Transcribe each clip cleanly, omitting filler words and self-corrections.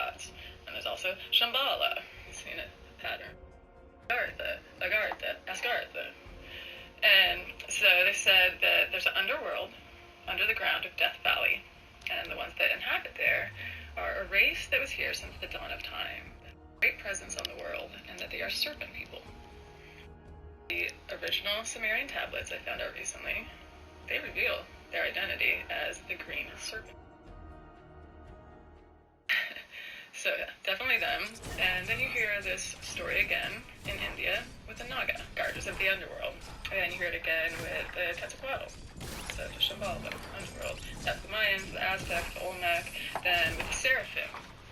gods. And there's also Shambhala. You've seen a pattern. Agartha. And so they said that there's an underworld under the ground of Death Valley, and the ones that inhabit there are a race that was here since the dawn of time, great presence on the world, and that they are serpent people. The original Sumerian tablets I found out recently, they reveal their identity as the green serpent. So yeah, definitely them. And then you hear this story again in India with the Naga, guardians of the underworld. And you hear it again with the Quetzalcoatl, so the Shambhala underworld. That's the Mayans, the Aztecs, the Olmec. Then with the Seraphim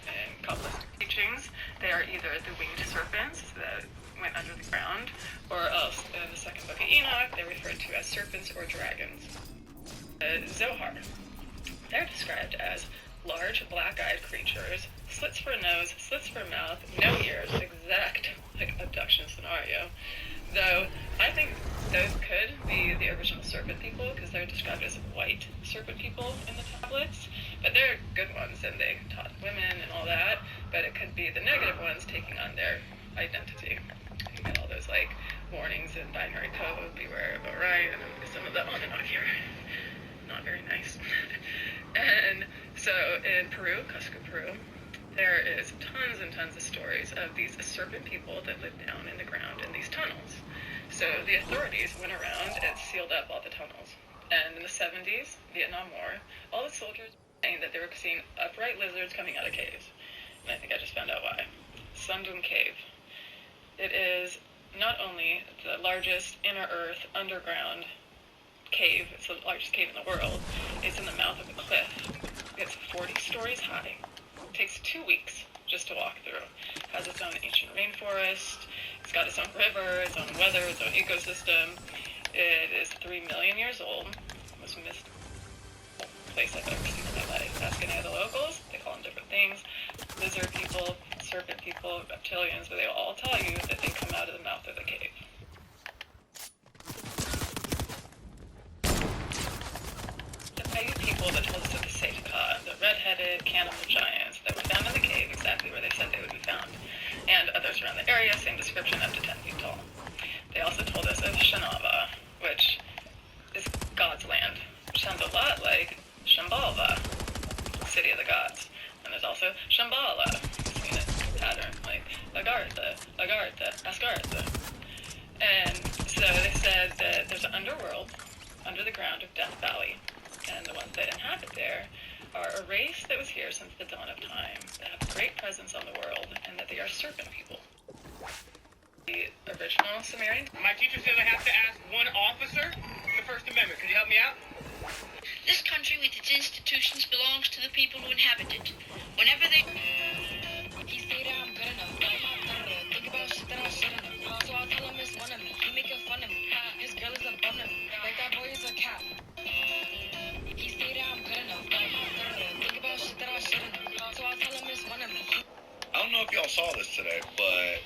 in Kabbalistic teachings, they are either the winged serpents that went under the ground, or else in the second book of Enoch, they're referred to as serpents or dragons. The Zohar, they're described as large black-eyed creatures, slits for a nose, slits for a mouth, no ears, exact abduction scenario. Though I think those could be the original serpent people, because they're described as white serpent people in the tablets, but they're good ones and they taught women and all that, but it could be the negative ones taking on their identity. You get all those warnings in binary code, beware of Orion, and some of the on and off here. Not very nice. And so in Peru, Cusco, Peru, there is tons and tons of stories of these serpent people that live down in the ground in these tunnels. So the authorities went around and sealed up all the tunnels. And in the 70s, Vietnam War, all the soldiers were saying that they were seeing upright lizards coming out of caves. And I think I just found out why. Sundung Cave. It is not only the largest inner earth underground cave, it's the largest cave in the world. It's in the mouth of a cliff. It's 40 stories high. It takes 2 weeks just to walk through. It has its own ancient rainforest. It's got its own river, its own weather, its own ecosystem. It is 3 million years old. Most mystical place I've ever seen in my life. Ask any of the locals, they call them different things. Lizard people, serpent people, reptilians, but they will all tell you that they come out of the mouth of the cave. The Paiute people that told us of the Seika, the red-headed cannibal giants that were found in the cave exactly where they said they would be found, and others around the area, same description, up to 10 feet tall. They also told us of Shanava, which is God's land, which sounds a lot like Shambhala, city of the gods. And there's also Shambhala, you've seen a pattern, like Agartha, Asgartha. And so they said that there's an underworld under the ground of Death Valley, and the ones that inhabit there are a race that was here since the dawn of time, that have a great presence on the world, and that they are serpent people. The original Sumerian. My teacher says I have to ask one officer the First Amendment. Could you help me out? This country with its institutions belongs to the people who inhabit it. Whenever they... He say that I'm good enough, but I'm not good enough. Think about shit that I shouldn't have. So I'll tell him it's one of me. He making fun of me. His girl is a bum to me. Like that boy is a cat. He say that I'm good enough, but I'm not good enough. Think about shit that I shouldn't have. So I'll tell him it's one of me. I don't know if y'all saw this today, but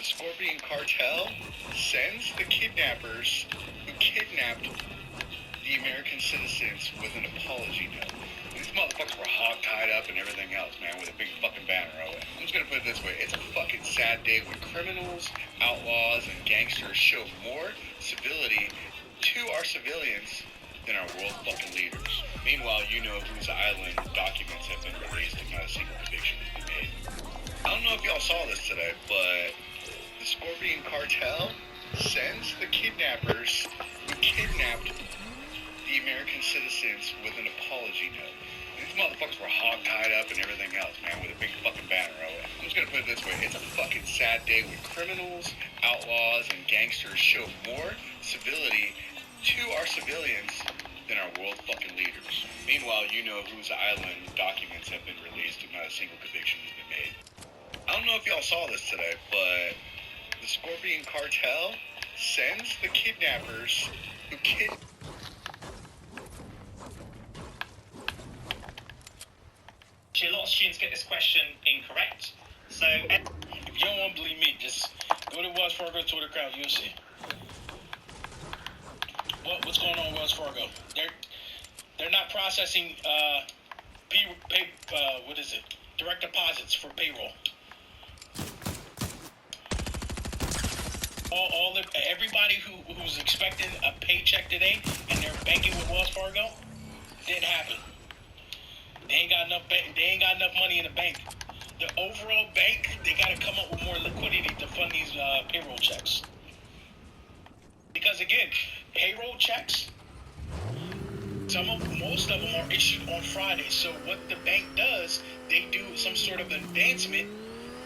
the Scorpion Cartel sends the kidnappers who kidnapped the American citizens with an apology note. These motherfuckers were hog-tied up and everything else, man, with a big fucking banner over it. I'm just gonna put it this way. It's a fucking sad day when criminals, outlaws, and gangsters show more civility to our civilians than our world fucking leaders. Meanwhile, you know whose island documents have been released and not a single conviction has been made. I don't know if y'all saw this today, but the Scorpion Cartel sends the kidnappers who kidnapped the American citizens with an apology note. These motherfuckers were hog-tied up and everything else, man, with a big fucking banner over it. I'm just gonna put it this way. It's a fucking sad day when criminals, outlaws, and gangsters show more civility to our civilians than our world fucking leaders. Meanwhile, you know whose island documents have been released and not a single conviction has been made. I don't know if y'all saw this today, but the Scorpion Cartel sends the kidnappers who A lot of students get this question incorrect. So, if you don't want to believe me, just go to Wells Fargo Twitter account, you'll see. What's going on with Wells Fargo? They're not processing what is it? direct deposits for payroll. Everybody who's expecting a paycheck today and they're banking with Wells Fargo, didn't happen. They ain't got enough money in the bank. The overall bank, they got to come up with more liquidity to fund these payroll checks. Because again, payroll checks, most of them are issued on Friday. So what the bank does, they do some sort of advancement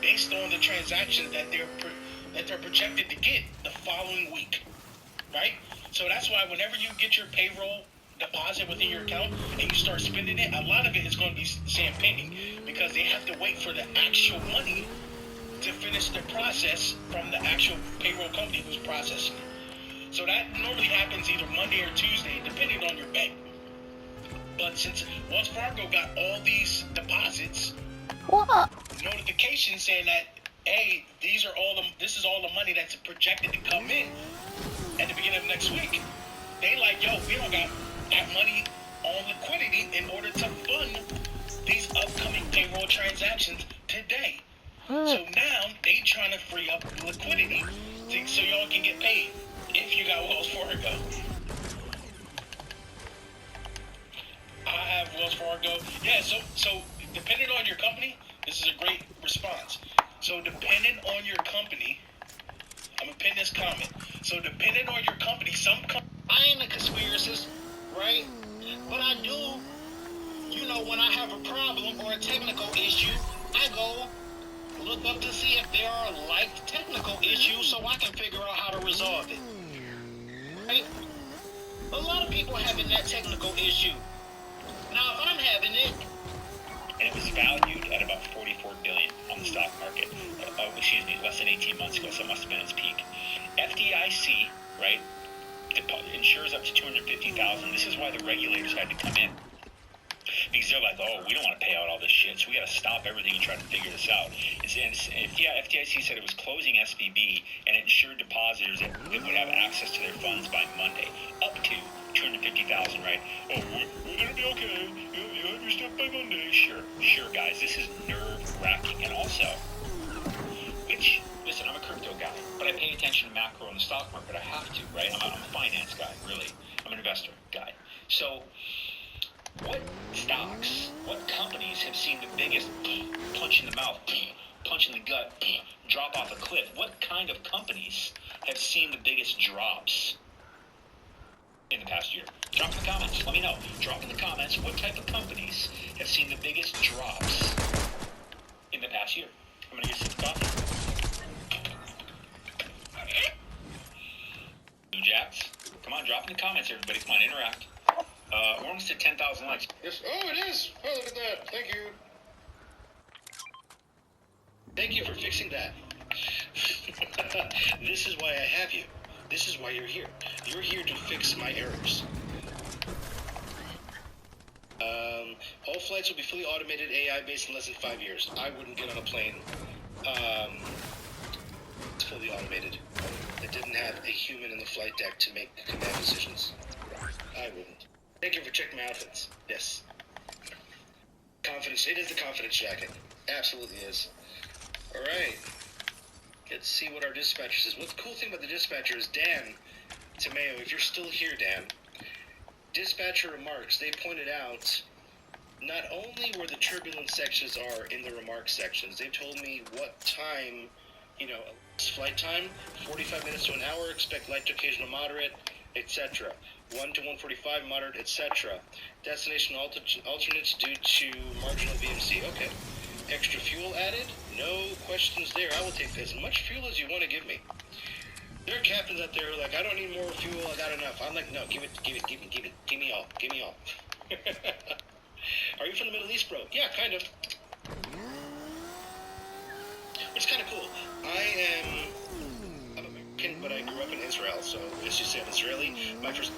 based on the transactions that they're projected to get the following week, right? So that's why whenever you get your payroll deposit within your account and you start spending it, a lot of it is going to be saying pending because they have to wait for the actual money to finish the process from the actual payroll company who's processing it. So that normally happens either Monday or Tuesday, depending on your bank. But since Wells Fargo got all these deposits, notifications saying that, hey, this is all the money that's projected to come in at the beginning of next week. They like, yo, we don't got that money on liquidity in order to fund these upcoming payroll transactions today. So now they trying to free up liquidity so y'all can get paid if you got Wells Fargo. I have Wells Fargo. Yeah, so depending on your company, this is a great response. So depending on your company, I'm gonna pin this comment. So depending on your company, I ain't a conspiracist, right? But I do, when I have a problem or a technical issue, I go look up to see if there are like technical issues so I can figure out how to resolve it. Right? A lot of people having that technical issue. Now, if I'm having it, and it was valued at about $44 billion on the stock market. Less than 18 months ago, so it must have been its peak. FDIC, right, insures up to $250,000. This is why the regulators had to come in. Because they're like, oh, we don't want to pay out all this shit, so we got to stop everything and try to figure this out. FDIC said it was closing SVB and it ensured depositors that would have access to their funds by Monday, up to $250,000, right? Oh, we're going to be okay. You have your stuff by Monday. Sure, guys. This is nerve-wracking. And also, listen, I'm a crypto guy, but I pay attention to macro in the stock market. I have to, right? I'm a finance guy, really. I'm an investor guy. So, what stocks, what companies have seen the biggest punch in the mouth, punch in the gut, drop off a cliff? What kind of companies have seen the biggest drops in the past year? Drop in the comments. Let me know. Drop in the comments what type of companies have seen the biggest drops in the past year. I'm going to get some coffee. Blue Jacks. Come on, drop in the comments, everybody. Come on, interact. We're almost at 10,000 likes. yes, oh, it is. Oh, look at that. Thank you. Thank you for fixing that. This is why I have you. This is why you're here. You're here to fix my errors. All flights will be fully automated AI based in less than 5 years. I wouldn't get on a plane it's fully automated. That didn't have a human in the flight deck to make command decisions. I wouldn't. Thank you for checking my outfits. Yes. Confidence. It is the confidence jacket. Absolutely is. Alright. Let's see what our dispatcher says. What the cool thing about the dispatcher is Dan Tomeo, if you're still here, Dan, dispatcher remarks, they pointed out not only where the turbulent sections are in the remarks sections, they told me what time, flight time, 45 minutes to an hour, expect light to occasional moderate, etc. 1 to 145 moderate, etc. Destination alternates due to marginal VMC. Okay. Extra fuel added? No questions there. I will take as much fuel as you want to give me. There are captains out there who are like, I don't need more fuel, I got enough. I'm like, no, give me all. Are you from the Middle East, bro? Yeah, kind of. It's kind of cool. I'm American, but I grew up in Israel, so as you say, I'm Israeli. My first...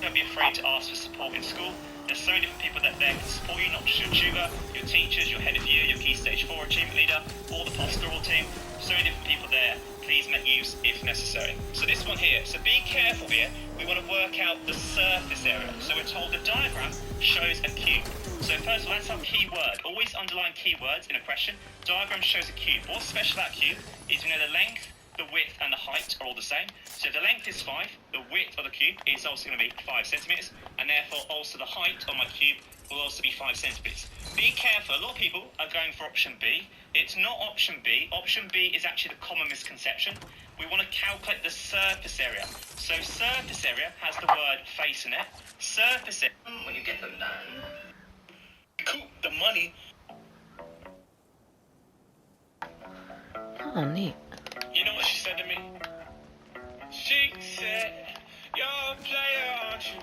Don't be afraid to ask for support in school. There's so many different people that there can support you, not just your tutor, your teachers, your head of year, your Key Stage 4 achievement leader, or the pastoral team. So many different people there. Please make use if necessary. So this one here, so be careful here. We want to work out the surface area. So we're told the diagram shows a cube. So first of all, that's our keyword. Always underline keywords in a question. Diagram shows a cube. What's special about cube is we know the length, the width and the height are all the same. So if the length is 5, the width of the cube is also going to be 5 centimeters, and therefore also the height on my cube will also be 5 centimeters. Be careful, a lot of people are going for option B. It's not option B. Option B is actually the common misconception. We want to calculate the surface area. So surface area has the word face in it. Surface area. When you get them done. Recoup the money. Oh, neat. You know what she said to me? She said, "You're a player, aren't you?"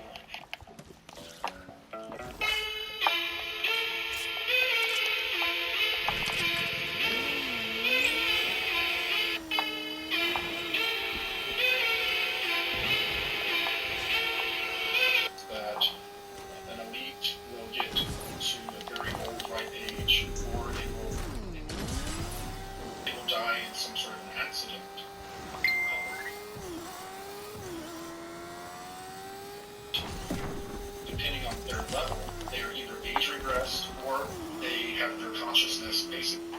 That an elite will get to a very old ripe age, or they will die in some sort of an accident. Depending on their level, they are either age regressed or they have their consciousness basically